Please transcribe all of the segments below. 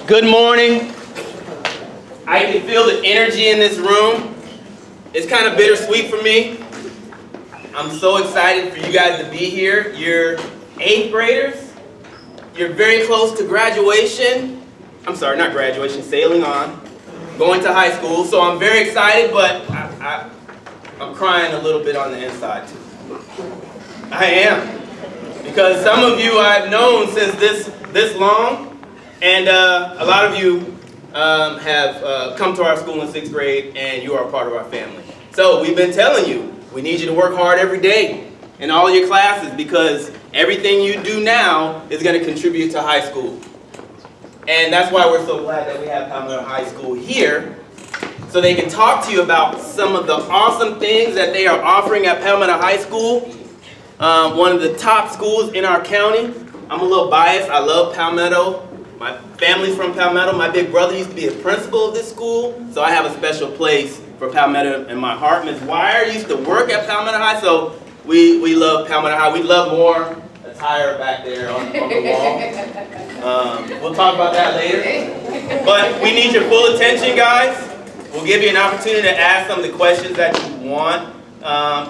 Good morning. I can feel the energy in this room. It's kind of bittersweet for me. I'm so excited for you guys to be here. You're 8th graders. You're very close to graduation. I'm sorry, not graduation, sailing on. Going to high school. So I'm very excited, but I'm crying a little bit on the inside too. I am. Because some of you I've known since this long. And a lot of you have come to our school in 6th grade, and you are a part of our family. So we've been telling you, we need you to work hard every day in all your classes, because everything you do now is going to contribute to high school. And that's why we're so glad that we have Palmetto High School here, so they can talk to you about some of the awesome things that they are offering at Palmetto High School, one of the top schools in our county. I'm a little biased. I love Palmetto. My family's from Palmetto. My big brother used to be a principal of this school, so I have a special place for Palmetto in my heart. Ms. Wire used to work at Palmetto High, so we love Palmetto High. We'd love more attire back there on the wall. We'll talk about that later. But we need your full attention, guys. We'll give you an opportunity to ask some of the questions that you want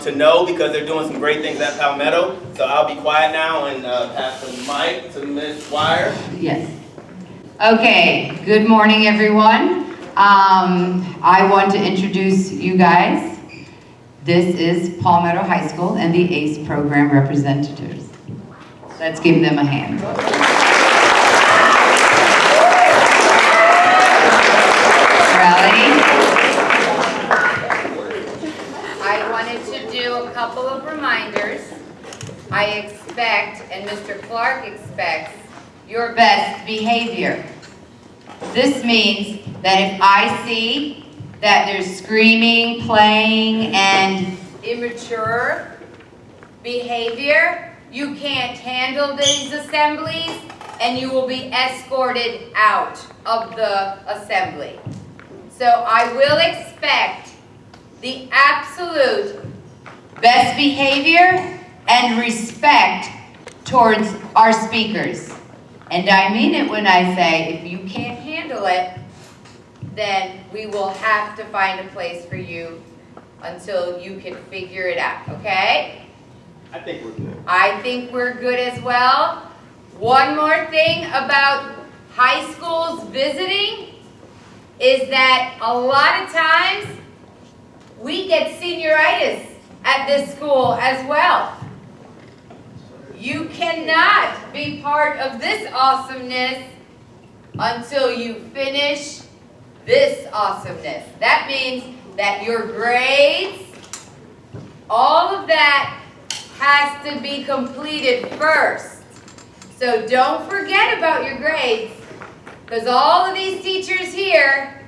to know, because they're doing some great things at Palmetto. So I'll be quiet now and pass the mic to Ms. Wire. Yes. Okay, good morning everyone. I want to introduce you guys. This is Palmetto High School and the AICE Program representatives. Let's give them a hand. Ready? I wanted to do a couple of reminders. I expect, and Mr. Clark expects, your best behavior. This means that if I see that there's screaming, playing, and immature behavior, you can't handle these assemblies, and you will be escorted out of the assembly. So I will expect the absolute best behavior and respect towards our speakers. And I mean it when I say, if you can't handle it, then we will have to find a place for you until you can figure it out, okay? I think we're good. I think we're good as well. One more thing about high schools visiting is that a lot of times we get senioritis at this school as well. You cannot be part of this awesomeness until you finish this awesomeness. That means that your grades, all of that has to be completed first. So don't forget about your grades, because all of these teachers here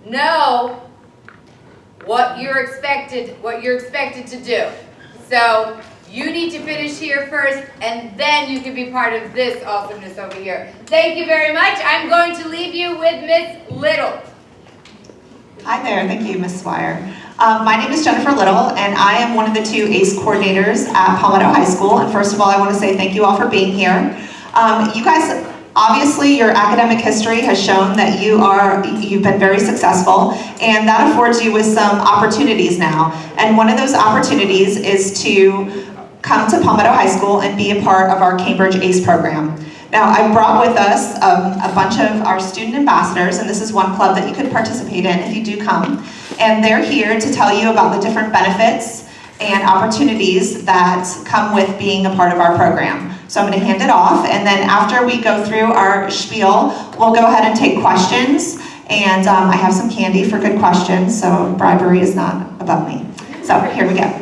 know what you're expected to do. So you need to finish here first, and then you can be part of this awesomeness over here. Thank you very much. I'm going to leave you with Miss Little. Hi there, thank you, Ms. Swire. My name is Jennifer Little, and I am one of the 2 AICE coordinators at Palmetto High School. And first of all, I want to say thank you all for being here. You guys, obviously your academic history has shown that you've been very successful, and that affords you with some opportunities now. And one of those opportunities is to come to Palmetto High School and be a part of our Cambridge AICE program. Now, I brought with us a bunch of our student ambassadors, and this is one club that you could participate in if you do come. And they're here to tell you about the different benefits and opportunities that come with being a part of our program. So I'm going to hand it off, and then after we go through our spiel, we'll go ahead and take questions. And I have some candy for good questions, so bribery is not above me. So here we go.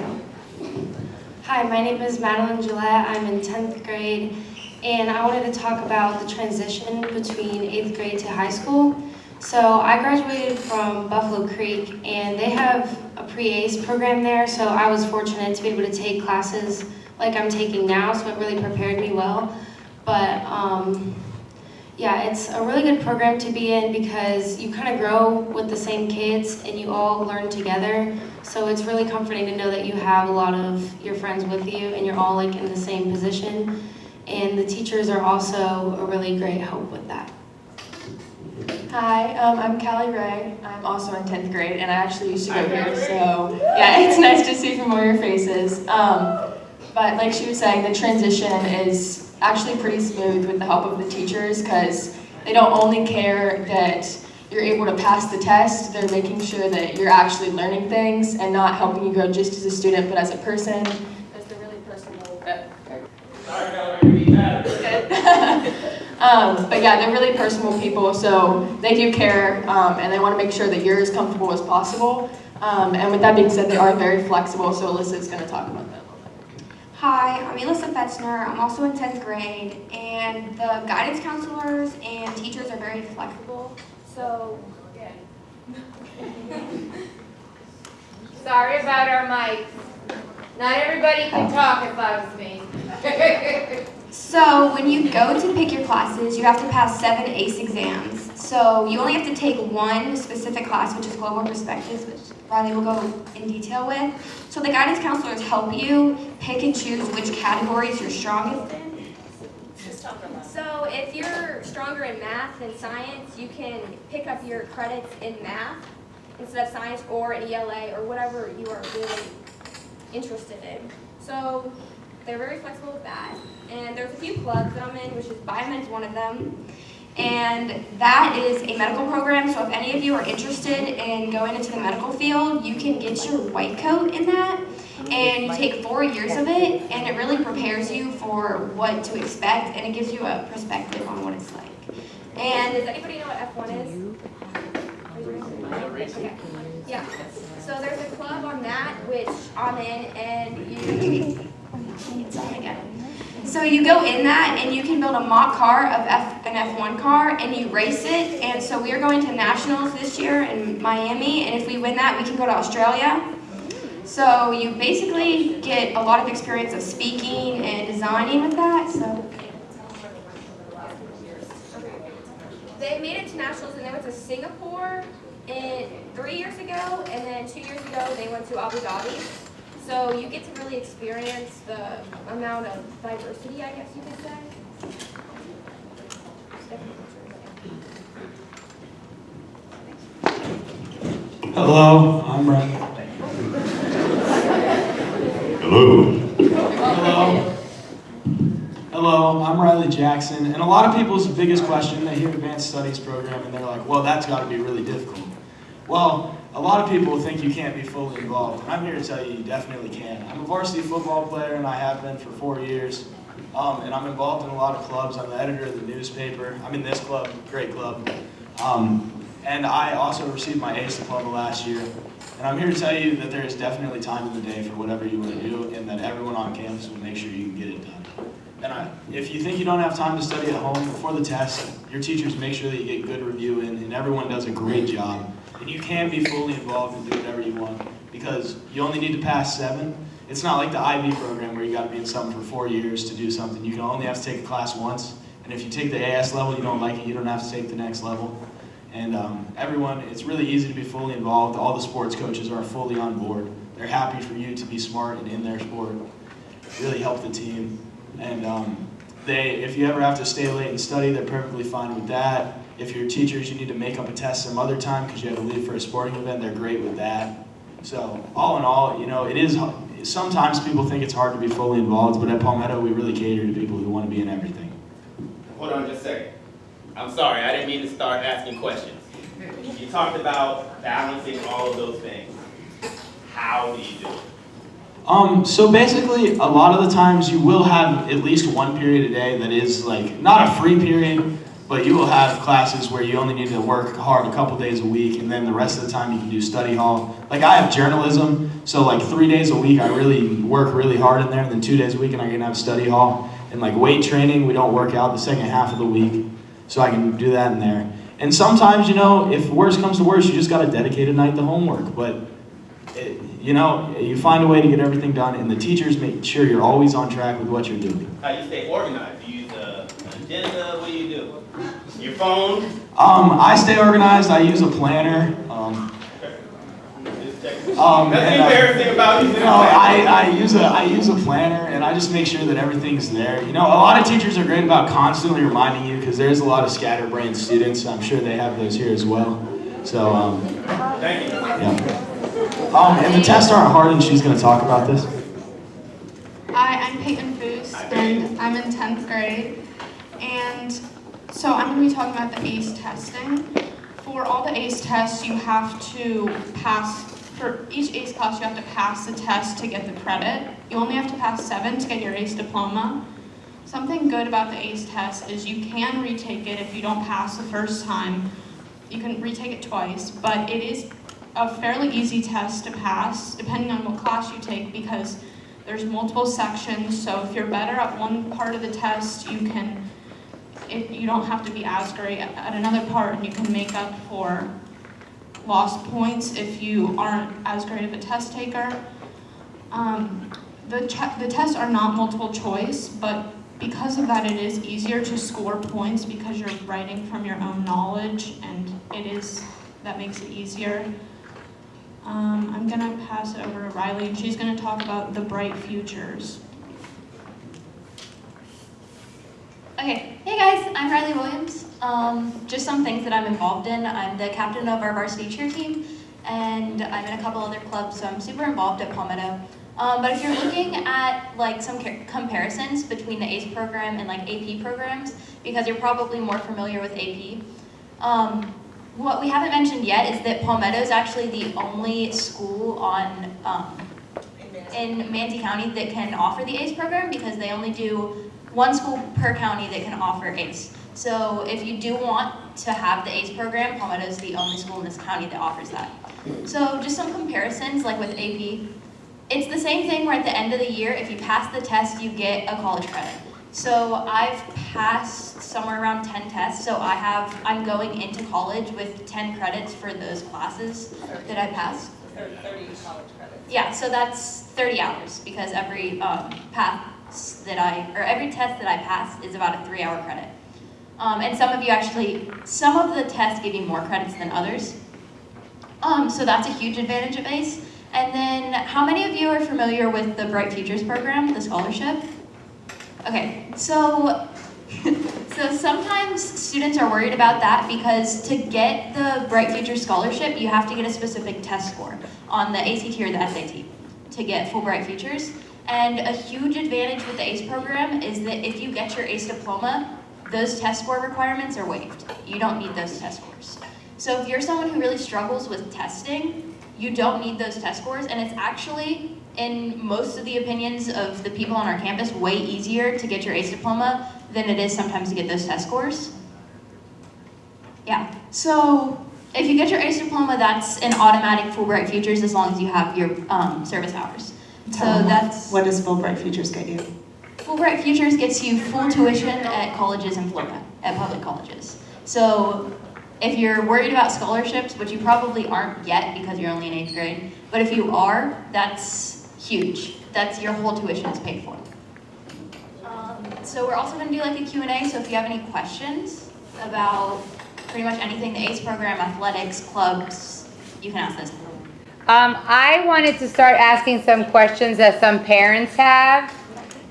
Hi, my name is Madeline Gillette. I'm in 10th grade, and I wanted to talk about the transition between 8th grade to high school. So I graduated from Buffalo Creek, and they have a pre-AICE program there, so I was fortunate to be able to take classes like I'm taking now, so it really prepared me well. But yeah, it's a really good program to be in because you kind of grow with the same kids and you all learn together. So it's really comforting to know that you have a lot of your friends with you and you're all like in the same position. And the teachers are also a really great help with that. Hi, I'm Callie Ray. I'm also in 10th grade, and I actually used to go here, so yeah, it's nice to see familiar faces. But like she was saying, the transition is actually pretty smooth with the help of the teachers, because they don't only care that you're able to pass the test, they're making sure that you're actually learning things and not helping you grow just as a student, but as a person. Because they're really personable. But yeah, they're really personal people, so they do care, and they want to make sure that you're as comfortable as possible. And with that being said, they are very flexible, so Alyssa's going to talk about that a little bit. Hi, I'm Alyssa Fetzner. I'm also in 10th grade, and the guidance counselors and teachers are very flexible. So, yeah. Sorry about our mics. Not everybody can talk if I was me. So when you go to pick your classes, you have to pass 7 ACE exams. So you only have to take one specific class, which is Global Perspectives, which Riley will go in detail with. So the guidance counselors help you pick and choose which categories you're strongest in. So if you're stronger in math than science, you can pick up your credits in math instead of science, or in ELA, or whatever you are really interested in. So they're very flexible with that. And there's a few clubs that I'm in, which is Biomed's one of them. And that is a medical program, so if any of you are interested in going into the medical field, you can get your white coat in that. And you take 4 years of it, and it really prepares you for what to expect, and it gives you a perspective on what it's like. And does anybody know what F1 is? Okay. Yeah. So there's a club on that, which I'm in, and it's on again. So you go in that, and you can build a mock car of an F1 car, and you race it. And so we are going to nationals this year in Miami, and if we win that, we can go to Australia. So you basically get a lot of experience of speaking and designing with that. So they made it to nationals, and they went to Singapore 3 years ago, and then 2 years ago they went to Abu Dhabi. So you get to really experience the amount of diversity, I guess you could say. Hello, I'm Riley. Hello. Hello, I'm Riley Jackson, and a lot of people's biggest question, they hear advanced studies program and they're like, well, that's got to be really difficult. Well, a lot of people think you can't be fully involved, and I'm here to tell you, you definitely can. I'm a varsity football player, and I have been for 4 years, and I'm involved in a lot of clubs. I'm the editor of the newspaper. I'm in this club, great club, and I also received my AICE diploma last year. And I'm here to tell you that there is definitely time in the day for whatever you want to do, and that everyone on campus will make sure you can get it done. And if you think you don't have time to study at home before the test, your teachers make sure that you get good review in, and everyone does a great job. And you can be fully involved and do whatever you want, because you only need to pass 7. It's not like the IB program where you got to be in something for 4 years to do something. You can only have to take a class once, and if you take the AS level, you don't like it, you don't have to take the next level. And everyone, it's really easy to be fully involved. All the sports coaches are fully on board. They're happy for you to be smart and in their sport. Really help the team. And if you ever have to stay late and study, they're perfectly fine with that. If your teachers, you need to make up a test some other time because you have to leave for a sporting event, they're great with that. So all in all, you know, it is, sometimes people think it's hard to be fully involved, but at Palmetto, we really cater to people who want to be in everything. Hold on just a second. I'm sorry, I didn't mean to start asking questions. You talked about balancing all of those things. How do you do it? So basically, a lot of the times you will have at least one period a day that is like, not a free period, but you will have classes where you only need to work hard a couple days a week, and then the rest of the time you can do study hall. Like I have journalism, so like 3 days a week I really work really hard in there, and then 2 days a week and I can have study hall. And like weight training, we don't work out the second half of the week, so I can do that in there. And sometimes, you know, if worse comes to worse, you just got to dedicate a night to homework, but you know, you find a way to get everything done, and the teachers make sure you're always on track with what you're doing. How do you stay organized? Do you use an agenda? What do you do? Your phone? I stay organized. I use a planner. Nothing embarrassing about you. I use a planner, and I just make sure that everything's there. You know, a lot of teachers are great about constantly reminding you because there's a lot of scatterbrained students. I'm sure they have those here as well. So, Thank you. yeah. And the tests aren't hard, and she's going to talk about this. Hi, I'm Peyton Foos, and I'm in 10th grade. And so I'm going to be talking about the ACE testing. For all the ACE tests, you have to pass, for each ACE class, you have to pass the test to get the credit. You only have to pass 7 to get your ACE diploma. Something good about the ACE test is you can retake it if you don't pass the first time. You can retake it twice, but it is a fairly easy test to pass, depending on what class you take, because there's multiple sections. So if you're better at one part of the test, you don't have to be as great at another part, and you can make up for lost points if you aren't as great of a test taker. The tests are not multiple choice, but because of that, it is easier to score points because you're writing from your own knowledge, and that makes it easier. I'm gonna pass it over to Riley, and she's gonna talk about the bright futures. Okay, hey guys, I'm Riley Williams. Just some things that I'm involved in. I'm the captain of our varsity cheer team, and I'm in a couple other clubs, so I'm super involved at Palmetto. But if you're looking at like some comparisons between the ACE program and like AP programs, because you're probably more familiar with AP, what we haven't mentioned yet is that Palmetto is actually the only school in Manatee County that can offer the ACE program, because they only do one school per county that can offer ACE. So if you do want to have the ACE program, Palmetto is the only school in this county that offers that. So just some comparisons, like with AP. It's the same thing where at the end of the year, if you pass the test, you get a college credit. So I've passed somewhere around 10 tests, so I'm going into college with 10 credits for those classes that I passed. 30 college credits. Yeah, so that's 30 hours, because every test that I pass is about a 3-hour credit. And some of the tests give you more credits than others. So that's a huge advantage of ACE. And then, how many of you are familiar with the Bright Futures program, the scholarship? Okay, so sometimes students are worried about that, because to get the Bright Futures scholarship, you have to get a specific test score on the ACT or the SAT to get full Bright Futures. And a huge advantage with the ACE program is that if you get your ACE diploma, those test score requirements are waived. You don't need those test scores. So if you're someone who really struggles with testing, you don't need those test scores, and it's actually, in most of the opinions of the people on our campus, way easier to get your ACE diploma than it is sometimes to get those test scores. Yeah, so if you get your ACE diploma, that's an automatic Fulbright Futures as long as you have your service hours. What does Fulbright Futures get you? Fulbright Futures gets you full tuition at colleges in Florida, at public colleges. So if you're worried about scholarships, which you probably aren't yet because you're only in 8th grade, but if you are, that's huge. That's your whole tuition is paid for. So we're also going to do like a Q&A, so if you have any questions about pretty much anything, the ACE program, athletics, clubs, you can ask those. I wanted to start asking some questions that some parents have.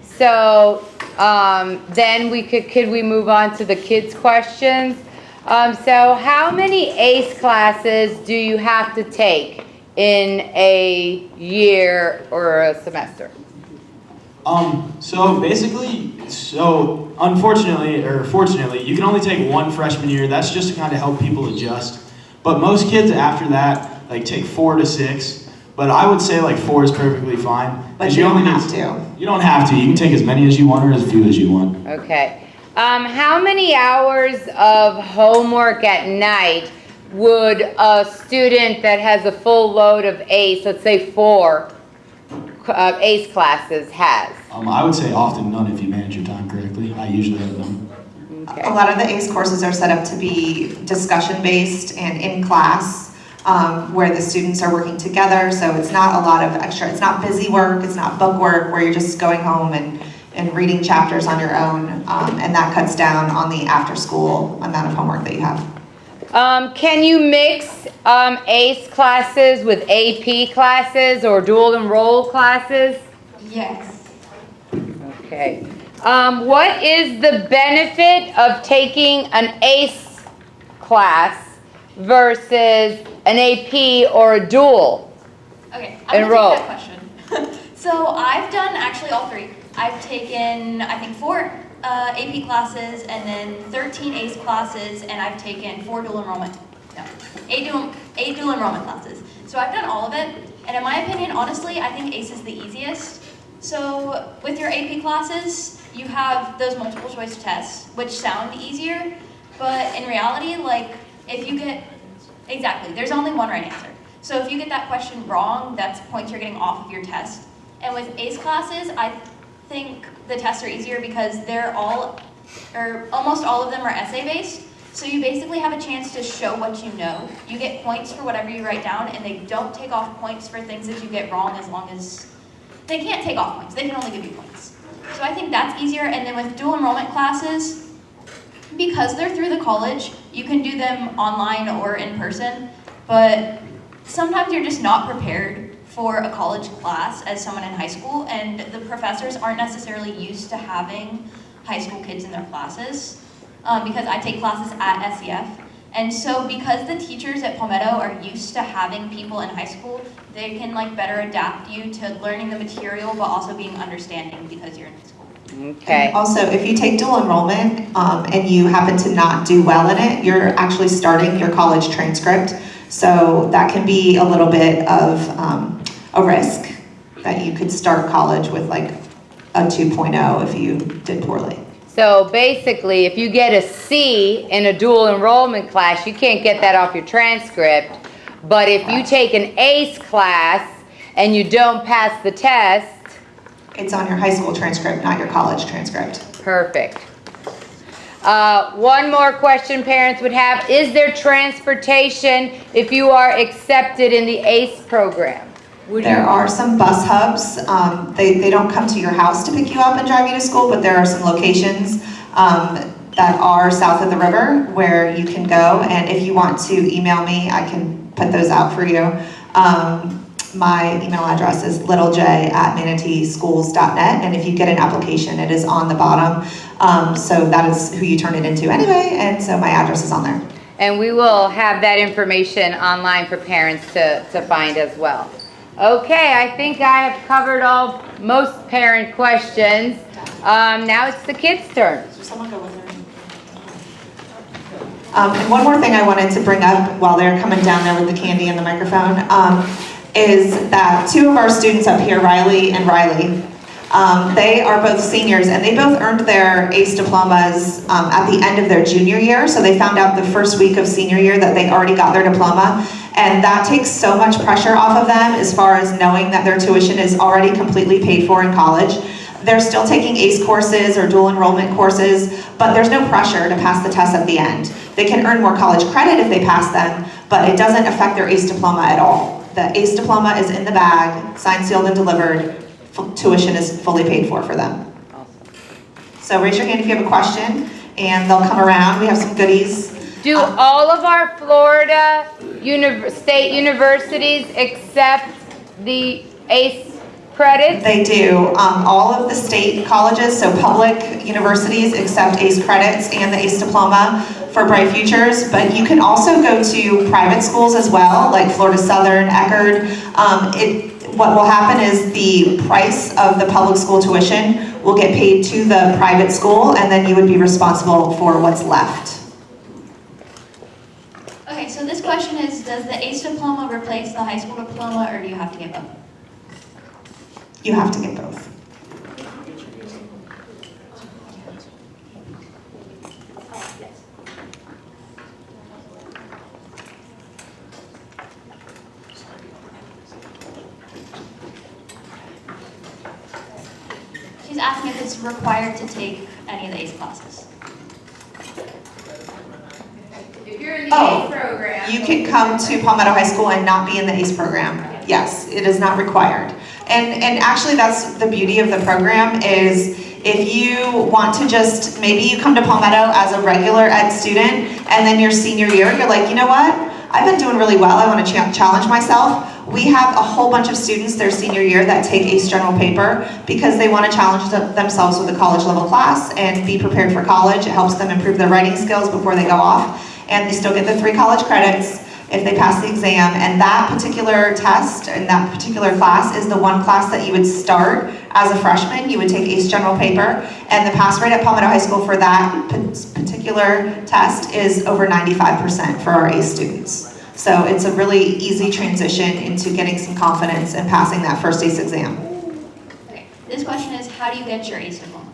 So then could we move on to the kids' questions? So how many ACE classes do you have to take in a year or a semester? So unfortunately, or fortunately, you can only take one freshman year. That's just to kind of help people adjust. But most kids after that, like, take 4 to 6. But I would say like 4 is perfectly fine. But you don't have to. You don't have to. You can take as many as you want or as few as you want. Okay. How many hours of homework at night would a student that has a full load of ACE, let's say 4 ACE classes, has? I would say often none if you manage your time correctly. I usually have none. Okay. A lot of the ACE courses are set up to be discussion-based and in class, where the students are working together, so it's not a lot of extra, it's not busy work, it's not book work where you're just going home and reading chapters on your own, and that cuts down on the after-school amount of homework that you have. Can you mix ACE classes with AP classes or dual enroll classes? Yes. Okay. What is the benefit of taking an ACE class versus an AP or a dual? Okay, I'm Enroll. gonna take that question. So I've done actually all three. I've taken, I think, 4 AP classes and then 13 ACE classes, and I've taken 8 dual enrollment classes. So I've done all of it, and in my opinion, honestly, I think ACE is the easiest. So with your AP classes, you have those multiple choice tests, which sound easier, but in reality, like, if you get, exactly, there's only one right answer. So if you get that question wrong, that's points you're getting off of your test. And with ACE classes, I think the tests are easier because they're all, or almost all of them are essay-based. So you basically have a chance to show what you know. You get points for whatever you write down, and they don't take off points for things that you get wrong, as long as, they can't take off points, they can only give you points. So I think that's easier. And then with dual enrollment classes, because they're through the college, you can do them online or in person, but sometimes you're just not prepared for a college class as someone in high school, and the professors aren't necessarily used to having high school kids in their classes, because I take classes at SEF. And so because the teachers at Palmetto are used to having people in high school, they can like better adapt you to learning the material, but also being understanding because you're in high school. Okay. Also, if you take dual enrollment and you happen to not do well in it, you're actually starting your college transcript. So that can be a little bit of a risk that you could start college with like a 2.0 if you did poorly. So basically, if you get a C in a dual enrollment class, you can't get that off your transcript. But if you take an ACE class and you don't pass the test, it's on your high school transcript, not your college transcript. Perfect. One more question parents would have: is there transportation if you are accepted in the ACE program? There are some bus hubs. They don't come to your house to pick you up and drive you to school, but there are some locations that are south of the river where you can go. And if you want to email me, I can put those out for you. My email address is littlej@manateeschools.net, and if you get an application, it is on the bottom. So that is who you turn it into anyway, and so my address is on there. And we will have that information online for parents to find as well. Okay, I think I have covered most parent questions. Now it's the kids' turn. And one more thing I wanted to bring up while they're coming down there with the candy and the microphone is that 2 of our students up here, Riley and Riley, they are both seniors, and they both earned their ACE diplomas at the end of their junior year. So they found out the first week of senior year that they already got their diploma, and that takes so much pressure off of them as far as knowing that their tuition is already completely paid for in college. They're still taking ACE courses or dual enrollment courses, but there's no pressure to pass the test at the end. They can earn more college credit if they pass them, but it doesn't affect their ACE diploma at all. The ACE diploma is in the bag, signed, sealed, and delivered. Tuition is fully paid for them. So raise your hand if you have a question, and they'll come around. We have some goodies. Do all of our Florida state universities accept the ACE credits? They do. All of the state colleges, so public universities, accept ACE credits and the ACE diploma for Bright Futures, but you can also go to private schools as well, like Florida Southern, Eckerd. What will happen is the price of the public school tuition will get paid to the private school, and then you would be responsible for what's left. Okay, so this question is, does the ACE diploma replace the high school diploma, or do you have to get both? You have to get both. She's asking if it's required to take any of the ACE classes. If you're in the ACE program, You can come to Palmetto High School and not be in the ACE program. Yes, it is not required. And actually that's the beauty of the program is If you want to just, maybe you come to Palmetto as a regular ed student, and then your senior year, you're like, you know what? I've been doing really well, I want to challenge myself. We have a whole bunch of students their senior year that take ACE General Paper because they want to challenge themselves with a college level class and be prepared for college. It helps them improve their writing skills before they go off, and they still get the 3 college credits if they pass the exam. And that particular test and that particular class is the one class that you would start as a freshman. You would take ACE General Paper, and the pass rate at Palmetto High School for that particular test is over 95% for our ACE students. So it's a really easy transition into getting some confidence and passing that first ACE exam. Okay. This question is, how do you get your ACE diploma?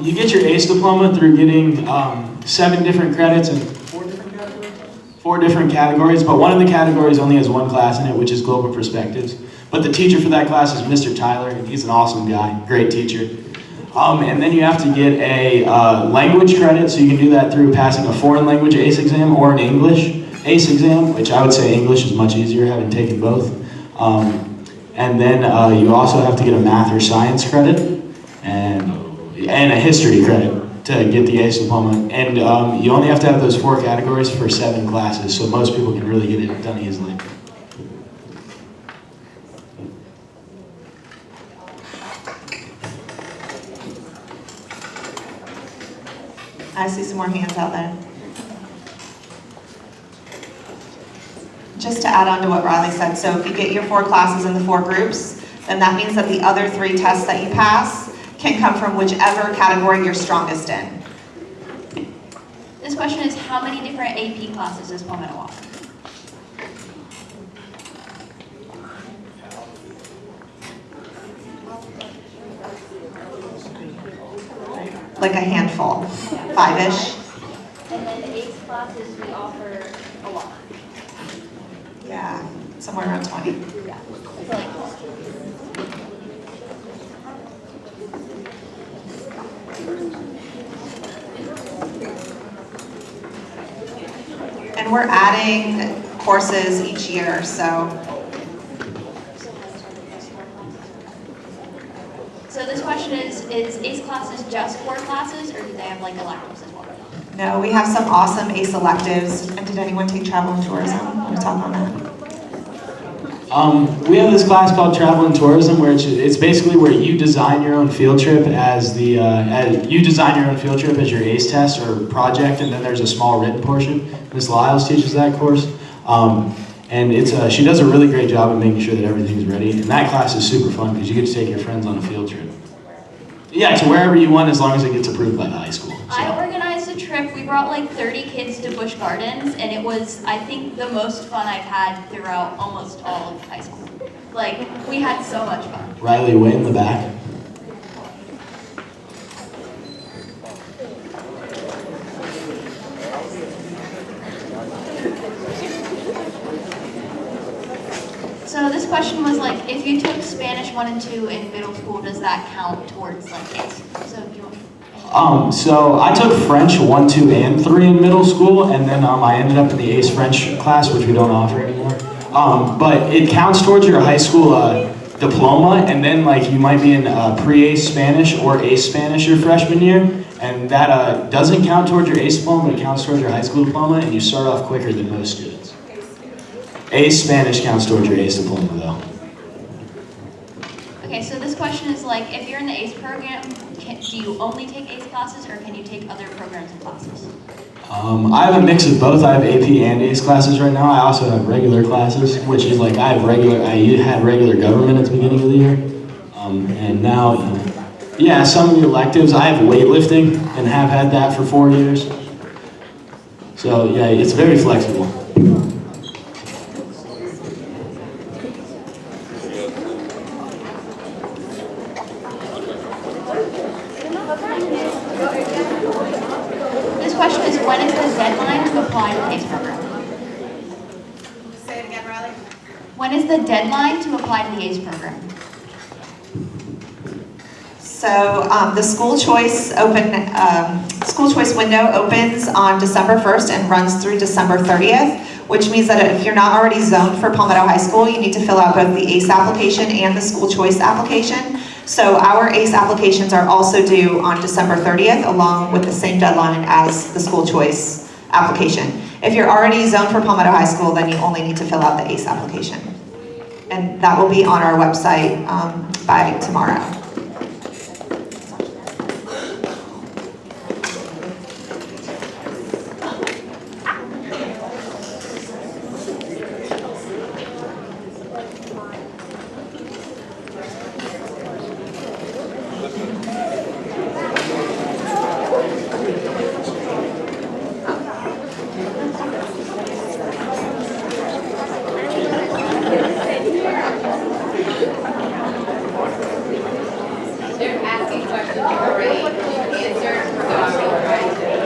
You get your ACE diploma through getting 7 different credits and 4 different categories, but one of the categories only has 1 class in it, which is Global Perspectives. But the teacher for that class is Mr. Tyler, and he's an awesome guy, great teacher. And then you have to get a language credit, so you can do that through passing a foreign language ACE exam or an English ACE exam, which I would say English is much easier, having taken both. And then you also have to get a math or science credit and a history credit to get the ACE diploma. And you only have to have those 4 categories for 7 classes, so most people can really get it done easily. I see some more hands out there. Just to add on to what Riley said, so if you get your 4 classes in the 4 groups, then that means that the other 3 tests that you pass can come from whichever category you're strongest in. This question is, how many different AP classes does Palmetto offer? Like a handful, 5-ish. And then the ACE classes, we offer a lot. Yeah, somewhere around 20. Yeah. And we're adding courses each year, so. So this question is ACE classes just 4 classes, or do they have like electives as well? No, we have some awesome ACE electives. And did anyone take travel and tourism? Want to talk on that? We have this class called Travel and Tourism, where it's basically where you design your own field trip as your ACE test or project, and then there's a small written portion. Ms. Lyles teaches that course, and she does a really great job of making sure that everything's ready. And that class is super fun because you get to take your friends on a field trip. Yeah, to wherever you want, as long as it gets approved by the high school. So. I organized a trip. We brought like 30 kids to Busch Gardens, and it was, I think, the most fun I've had throughout almost all of high school. Like, we had so much fun. Riley, way in the back. So this question was like, if you took Spanish 1 and 2 in middle school, does that count towards like ACE? So do you want? So I took French 1, 2, and 3 in middle school, and then I ended up in the ACE French class, which we don't offer anymore. But it counts towards your high school diploma, and then like you might be in pre-ACE Spanish or ACE Spanish your freshman year, and that doesn't count towards your ACE diploma, but it counts towards your high school diploma, and you start off quicker than most students. ACE Spanish counts towards your ACE diploma, though. Okay, so this question is like, if you're in the ACE program, do you only take ACE classes, or can you take other programs and classes? I have a mix of both. I have AP and ACE classes right now. I also have regular classes, which is like I had regular government at the beginning of the year, and now, yeah, some of the electives. I have weightlifting and have had that for 4 years. So yeah, it's very flexible. This question is, when is the deadline to apply to the ACE program? Say it again, Riley. When is the deadline to apply to the ACE program? So the school choice window opens on December 1st and runs through December 30th. which means that if you're not already zoned for Palmetto High School, you need to fill out both the ACE application and the school choice application. So our ACE applications are also due on December 30th, along with the same deadline as the school choice application. If you're already zoned for Palmetto High School, then you only need to fill out the ACE application. And that will be on our website by tomorrow. They're asking questions you already answered, so I'm gonna try to.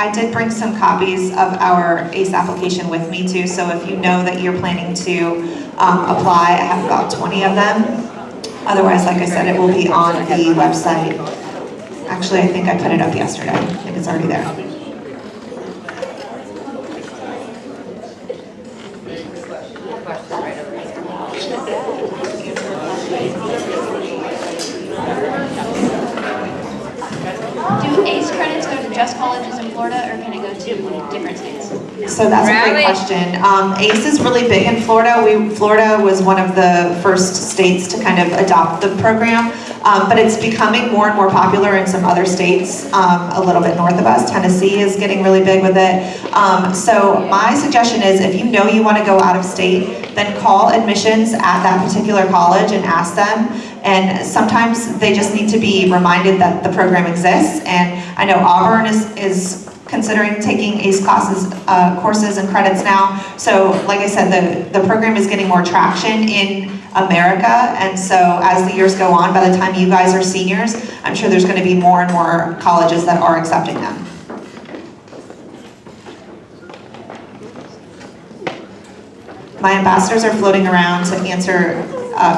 I did bring some copies of our ACE application with me too, so if you know that you're planning to apply, I have about 20 of them. Otherwise, like I said, it will be on the website. Actually, I think I put it up yesterday. I think it's already there. Question right over here. Do ACE credits go to just colleges in Florida, or can it go to different states? So that's a great question. ACE is really big in Florida. Florida was one of the first states to kind of adopt the program, but it's becoming more and more popular in some other states a little bit north of us. Tennessee is getting really big with it. So my suggestion is, if you know you want to go out of state, then call admissions at that particular college and ask them. And sometimes they just need to be reminded that the program exists. And I know Auburn is considering taking ACE classes, courses and credits now. So like I said, the program is getting more traction in America. And so as the years go on, by the time you guys are seniors, I'm sure there's going to be more and more colleges that are accepting them. My ambassadors are floating around to answer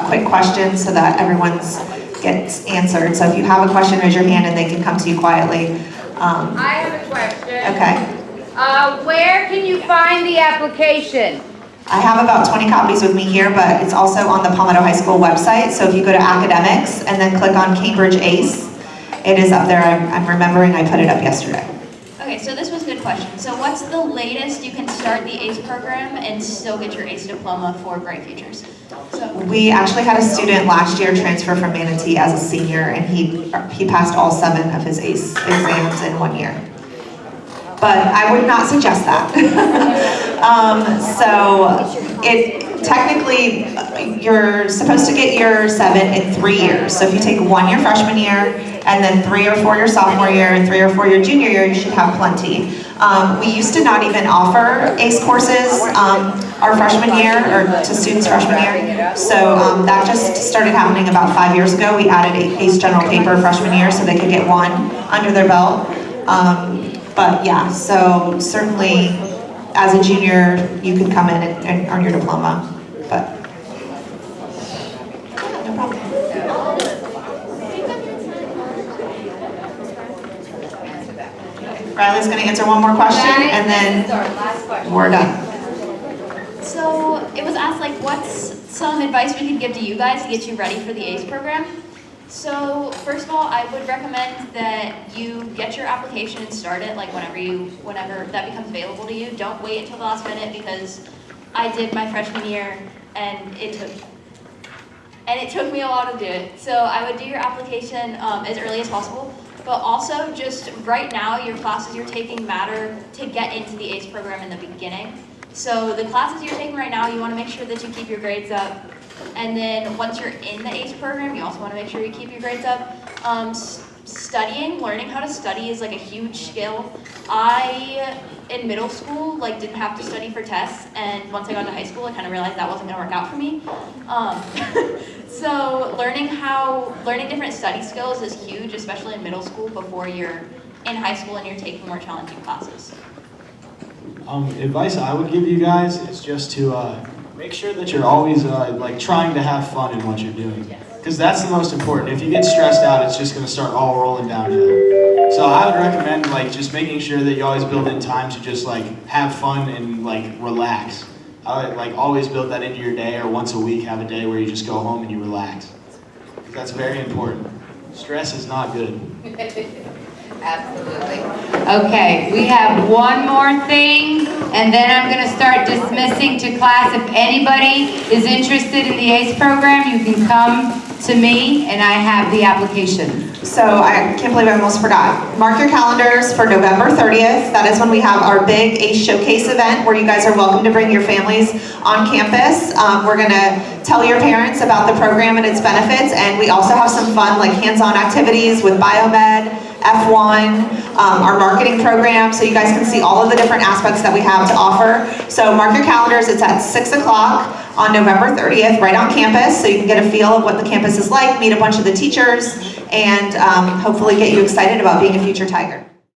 quick questions so that everyone's gets answered. So if you have a question, raise your hand and they can come to you quietly. I have a question. Okay. Where can you find the application? I have about 20 copies with me here, but it's also on the Palmetto High School website. So if you go to academics and then click on Cambridge AICE, it is up there. I'm remembering I put it up yesterday. Okay, so this was a good question. So what's the latest you can start the ACE program and still get your ACE diploma for Bright Futures? So We actually had a student last year transfer from Manatee as a senior, and he passed all 7 of his ACE exams in 1 year. But I would not suggest that. So technically, you're supposed to get your 7 in 3 years. So if you take 1 year freshman year, and then 3 or 4 your sophomore year, and 3 or 4 your junior year, you should have plenty. We used to not even offer ACE courses our freshman year, or to students freshman year. So that just started happening about 5 years ago. We added ACE general paper freshman year so they could get 1 under their belt. But yeah, so certainly as a junior, you could come in and earn your diploma, but no problem. Riley's gonna answer one more question and then Last question. we're done. So it was asked, like, what's some advice we could give to you guys to get you ready for the ACE program? So first of all, I would recommend that you get your application and start it like whenever that becomes available to you. Don't wait until the last minute, because I did my freshman year and it took me a while to do it. So I would do your application as early as possible. But also, just right now, your classes you're taking matter to get into the ACE program in the beginning. So the classes you're taking right now, you want to make sure that you keep your grades up. And then once you're in the ACE program, you also want to make sure you keep your grades up. learning how to study is like a huge skill. In middle school, like didn't have to study for tests, and once I got to high school, I kind of realized that wasn't gonna work out for me. So learning different study skills is huge, especially in middle school before you're in high school and you're taking more challenging classes. Advice I would give you guys is just to make sure that you're always like trying to have fun in what you're doing. Because that's the most important. If you get stressed out, it's just going to start all rolling downhill. So I would recommend like just making sure that you always build in time to just like have fun and like relax. I would like always build that into your day, or once a week have a day where you just go home and you relax. That's very important. Stress is not good. Absolutely. Okay, we have one more thing, and then I'm going to start dismissing to class. If anybody is interested in the AICE program, you can come to me, and I have the application. So I can't believe I almost forgot. Mark your calendars for November 30th. That is when we have our big AICE Showcase event where you guys are welcome to bring your families on campus. We're going to tell your parents about the program and its benefits, and we also have some fun like hands-on activities with biomed, F1, our marketing program, so you guys can see all of the different aspects that we have to offer. So mark your calendars. It's at 6 o'clock on November 30th, right on campus, so you can get a feel of what the campus is like, meet a bunch of the teachers, and hopefully get you excited about being a future Tiger.